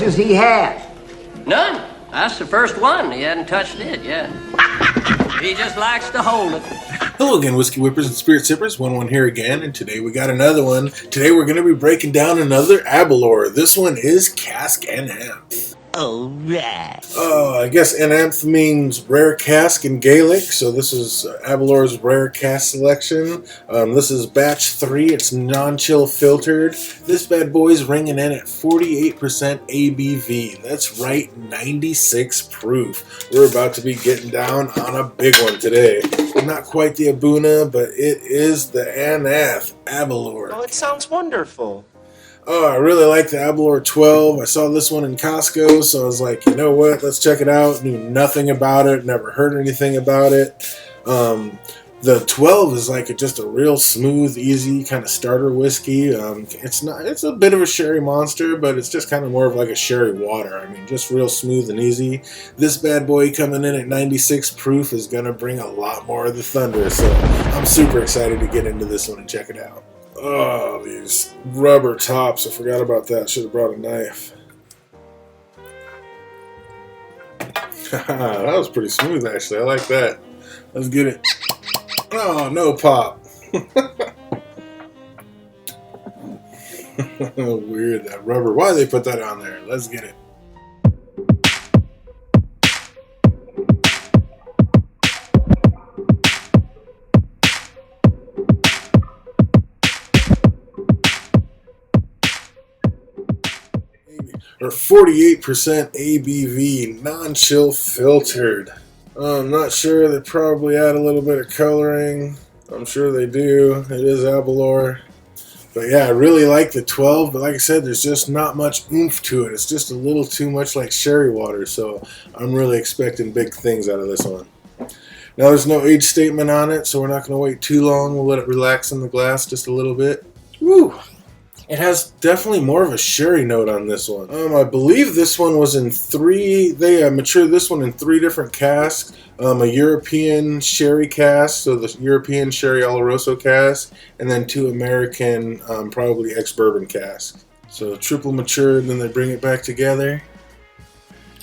has he had? None. That's the first one. He hadn't touched it yet. He just likes to hold it. Hello again, Whiskey Whippers and Spirit Sippers. Wun Wun here again, and today we got another one. Today we're going to be breaking down another Aberlour. This one is Cask Anammth. Alright. I guess Anammth means rare cask in Gaelic, so this is Aberlour's rare cask selection. This is batch 3, it's non-chill filtered. This bad boy's ringing in at 48% ABV. That's right, 96 proof. We're about to be getting down on a big one today. Not quite the Abuna, but it is the Anammth Aberlour. Oh, it sounds wonderful. Oh, I really like the Aberlour 12. I saw this one in Costco, so I was like, you know what, let's check it out. Knew nothing about it, never heard anything about it. The 12 is like just a real smooth, easy kind of starter whiskey. It's a bit of a sherry monster, but it's just kind of more of like a sherry water. I mean, just real smooth and easy. This bad boy coming in at 96 proof is going to bring a lot more of the thunder, so I'm super excited to get into this one and check it out. Oh, these rubber tops. I forgot about that. Should have brought a knife. That was pretty smooth, actually. I like that. Let's get it. Oh, no pop. Weird, that rubber. Why they put that on there? Let's get it. Or 48% ABV, non-chill filtered. I'm not sure, they probably add a little bit of coloring. I'm sure they do. It is Aberlour. But yeah, I really like the 12, but like I said, there's just not much oomph to it. It's just a little too much like sherry water, so I'm really expecting big things out of this one. Now there's no age statement on it, so we're not going to wait too long. We'll let it relax in the glass just a little bit. Woo! It has definitely more of a sherry note on this one. I believe this one was in 3, they matured this one in 3 different casks. A European sherry cask, so the European sherry Oloroso cask, and then 2 American, probably ex-bourbon casks. So triple matured, then they bring it back together.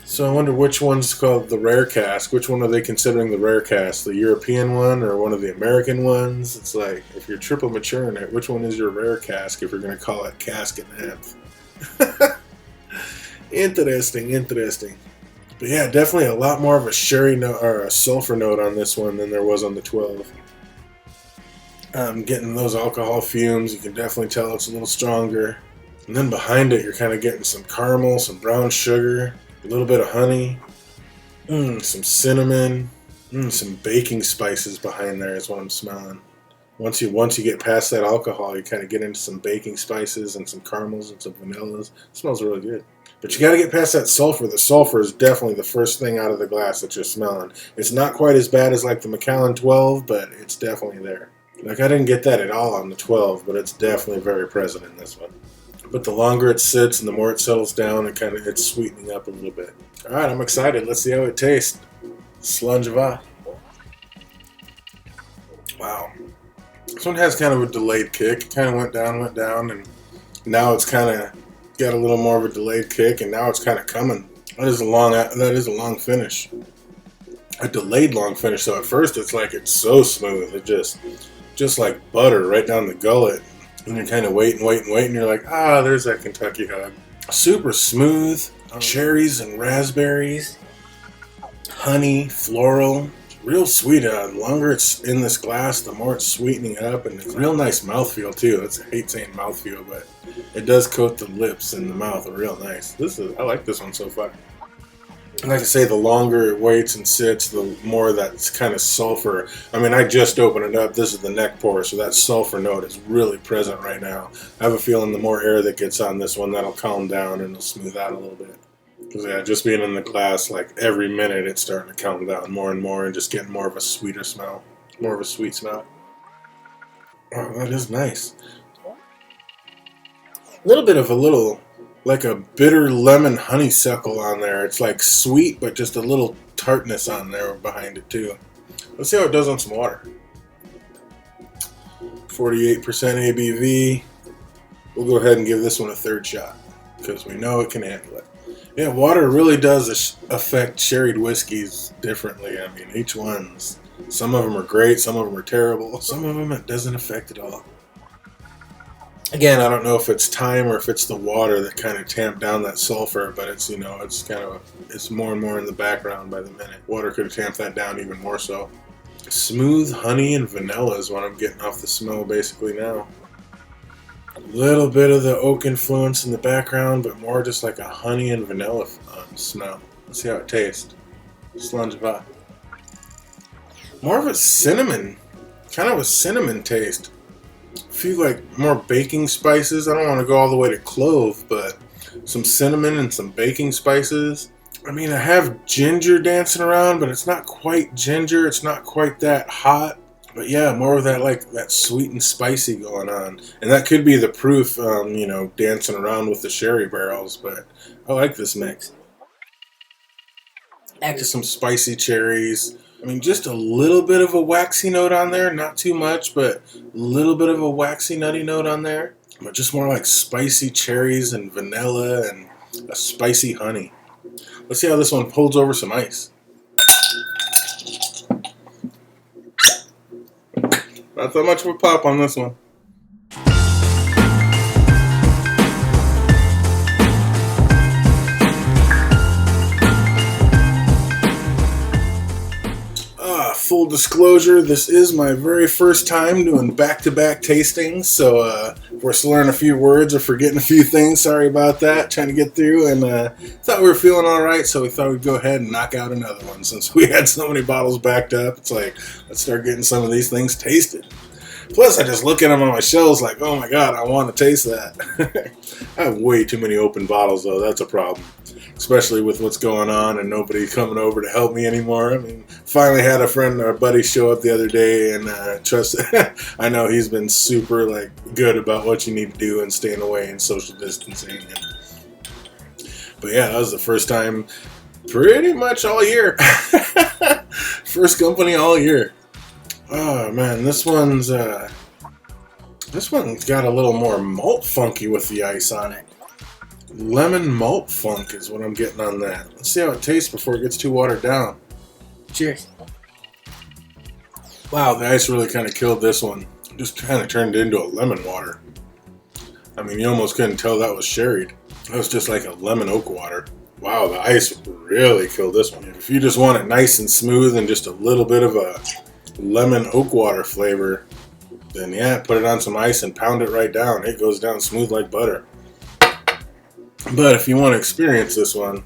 So I wonder which one's called the rare cask. Which one are they considering the rare cask? The European one or one of the American ones? It's like, if you're triple maturing it, which one is your rare cask if you're going to call it Cask Anammth? Interesting, interesting. But yeah, definitely a lot more of a sherry note or a sulfur note on this one than there was on the 12. Getting those alcohol fumes, you can definitely tell it's a little stronger. And then behind it, you're kind of getting some caramel, some brown sugar, a little bit of honey, some cinnamon, some baking spices behind there is what I'm smelling. Once you get past that alcohol, you kind of get into some baking spices and some caramels and some vanillas. It smells really good. But you got to get past that sulfur. The sulfur is definitely the first thing out of the glass that you're smelling. It's not quite as bad as like the Macallan 12, but it's definitely there. Like I didn't get that at all on the 12, but it's definitely very present in this one. But the longer it sits and the more it settles down, it's sweetening up a little bit. All right, I'm excited. Let's see how it tastes. Slunge-va. Wow. This one has kind of a delayed kick. It kind of went down, and now it's kind of got a little more of a delayed kick, and now it's kind of coming. That is a long finish. A delayed long finish. So at first it's like it's so smooth. It just like butter right down the gullet. And you're kind of waiting, and you're like, there's that Kentucky hug. Super smooth, cherries and raspberries, honey, floral, real sweet. The longer it's in this glass, the more it's sweetening up, and it's a real nice mouthfeel too. I hate saying mouthfeel, but it does coat the lips and the mouth real nice. I like this one so far. And like I say, the longer it waits and sits, the more that's kind of sulfur. I mean, I just opened it up. This is the neck pour, so that sulfur note is really present right now. I have a feeling the more air that gets on this one, that'll calm down and it'll smooth out a little bit. Because yeah, just being in the glass, like every minute, it's starting to calm down more and more and just getting more of a sweeter smell. More of a sweet smell. Oh, that is nice. Like a bitter lemon honeysuckle on there. It's like sweet, but just a little tartness on there behind it too. Let's see how it does on some water. 48% ABV. We'll go ahead and give this one a third shot because we know it can handle it. Yeah, water really does affect sherried whiskeys differently. I mean, each one's, some of them are great, some of them are terrible, some of them it doesn't affect at all. Again, I don't know if it's time or if it's the water that kind of tamped down that sulfur, but it's, you know, it's kind of, it's more and more in the background by the minute. Water could have tamped that down even more so. Smooth honey and vanilla is what I'm getting off the smell basically now. A little bit of the oak influence in the background, but more just like a honey and vanilla smell. Let's see how it tastes. Slunge it up. More of a cinnamon, kind of a cinnamon taste. A few like more baking spices. I don't want to go all the way to clove, but some cinnamon and some baking spices. I mean, I have ginger dancing around, but it's not quite ginger. It's not quite that hot. But yeah, more of that, like that sweet and spicy going on. And that could be the proof, you know, dancing around with the sherry barrels. But I like this mix. Add to some spicy cherries. I mean, just a little bit of a waxy note on there. Not too much, but a little bit of a waxy, nutty note on there. But just more like spicy cherries and vanilla and a spicy honey. Let's see how this one holds over some ice. Not that much of a pop on this one. Full disclosure, this is my very first time doing back-to-back tastings, so if we're slurring a few words or forgetting a few things, sorry about that, trying to get through, and thought we were feeling alright, so we thought we'd go ahead and knock out another one. Since we had so many bottles backed up, it's like, let's start getting some of these things tasted. Plus, I just look at them on my shelves like, oh my god, I want to taste that. I have way too many open bottles, though. That's a problem. Especially with what's going on and nobody coming over to help me anymore. I mean, finally had a friend or a buddy show up the other day, and trust, I know he's been super like good about what you need to do and staying away and social distancing. But yeah, that was the first time pretty much all year. First company all year. Oh man, this one's got a little more malt funky with the ice on it. Lemon malt funk is what I'm getting on that. Let's see how it tastes before it gets too watered down. Cheers. Wow, the ice really kind of killed this one. It just kind of turned into a lemon water. I mean, you almost couldn't tell that was sherried. That was just like a lemon oak water. Wow, the ice really killed this one. If you just want it nice and smooth and just a little bit of a lemon oak water flavor, then yeah, put it on some ice and pound it right down. It goes down smooth like butter. But if you want to experience this one,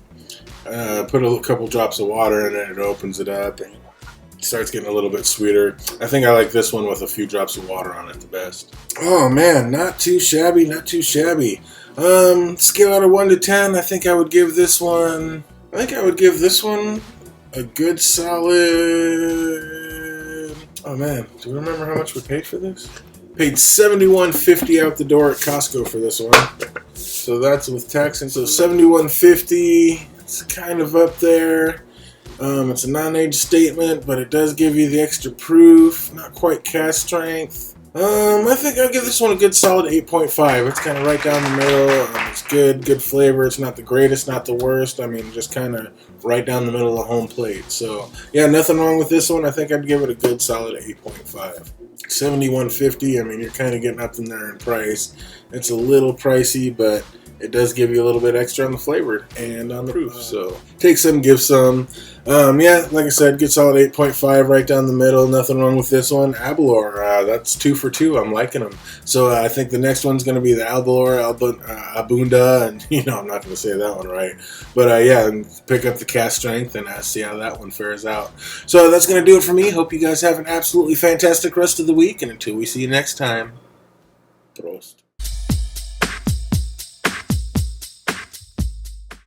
put a couple drops of water in it, it opens it up and it starts getting a little bit sweeter. I think I like this one with a few drops of water on it the best. Oh man, not too shabby, not too shabby. Scale out of 1 to 10, I think I would give this one a good solid... Oh man, do you remember how much we paid for this? Paid $71.50 out the door at Costco for this one. So that's with taxing. So $71.50. It's kind of up there. It's a non-age statement, but it does give you the extra proof. Not quite cast strength. I think I'll give this one a good solid 8.5. It's kind of right down the middle. It's good flavor. It's not the greatest, not the worst. I mean, just kind of right down the middle of the home plate. So yeah, nothing wrong with this one. I think I'd give it a good solid 8.5. $71.50. I mean, you're kind of getting up in there in price. It's a little pricey, but it does give you a little bit extra on the flavor and on the proof. So take some, give some. Yeah, like I said, good solid 8.5 right down the middle. Nothing wrong with this one. Aberlour, that's 2 for 2. I'm liking them. So I think the next one's going to be the Aberlour Abunda, and you know I'm not going to say that one right. But yeah, and pick up the cast strength and see how that one fares out. So that's going to do it for me. Hope you guys have an absolutely fantastic rest of the week, and until we see you next time, Prost.